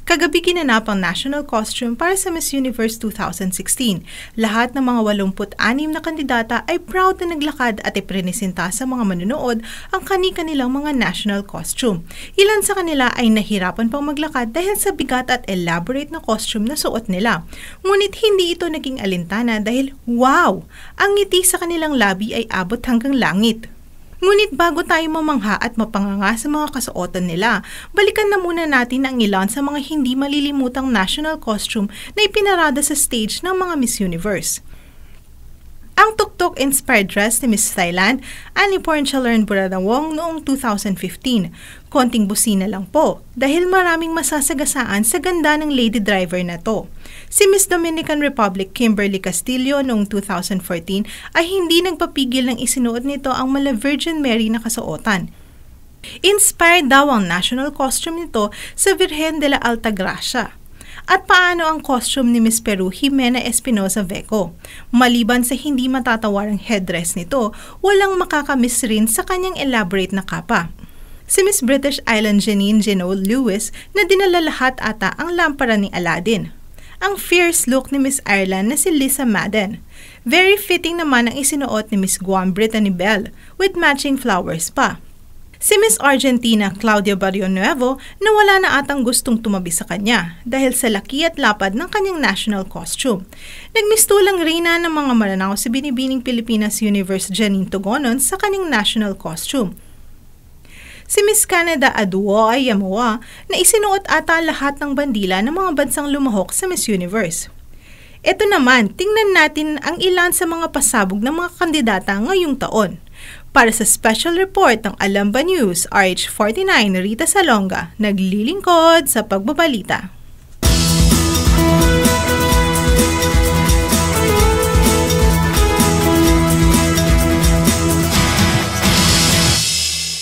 Kagabi ginanap ang national costume para sa Miss Universe 2016. Lahat ng mga 86 na kandidata ay proud na naglakad at iprenesenta sa mga manunood ang kani-kanilang mga national costume. Ilan sa kanila ay nahirapan pang maglakad dahil sa bigat at elaborate na costume na suot nila. Ngunit hindi ito naging alintana dahil wow! Ang ngiti sa kanilang labi ay abot hanggang langit. Ngunit bago tayo mamangha at mapanganga sa mga kasuotan nila, balikan na muna natin ang ilan sa mga hindi malilimutang national costume na ipinarada sa stage ng mga Miss Universe. Ang tuktok-inspired dress ni Miss Thailand, Annie Pornchalarn Buradawong noong 2015. Konting busina lang po dahil maraming masasagasaan sa ganda ng lady driver na to. Si Miss Dominican Republic Kimberly Castillo noong 2014 ay hindi nagpapigil ng isinuot nito ang mala Virgin Mary na kasuotan. Inspired daw ang national costume nito sa Virgen de la Altagracia. At paano ang costume ni Miss Peru Jimena Espinosa Veco? Maliban sa hindi matatawarang headdress nito, walang makakamiss rin sa kanyang elaborate na kapa. Si Miss British Island Janine Genoa Lewis na dinala lahat ata ang lampara ni Aladdin. Ang fierce look ni Miss Ireland na si Lisa Madden. Very fitting naman ang isinuot ni Miss Guam Brittany Bell with matching flowers pa. Si Miss Argentina Claudia Barrionuevo na wala na atang gustong tumabi sa kanya dahil sa laki at lapad ng kanyang national costume. Nagmistulang reyna ng mga mananaw si Binibining Pilipinas Universe Janine Tugonon sa kanyang national costume. Si Miss Canada Aduo Ayamoa na isinuot ata lahat ng bandila ng mga bansang lumahok sa Miss Universe. Ito naman, tingnan natin ang ilan sa mga pasabog ng mga kandidata ngayong taon. Para sa special report ng Alam Ba News, RH49 Rita Salonga, naglilingkod sa pagbabalita.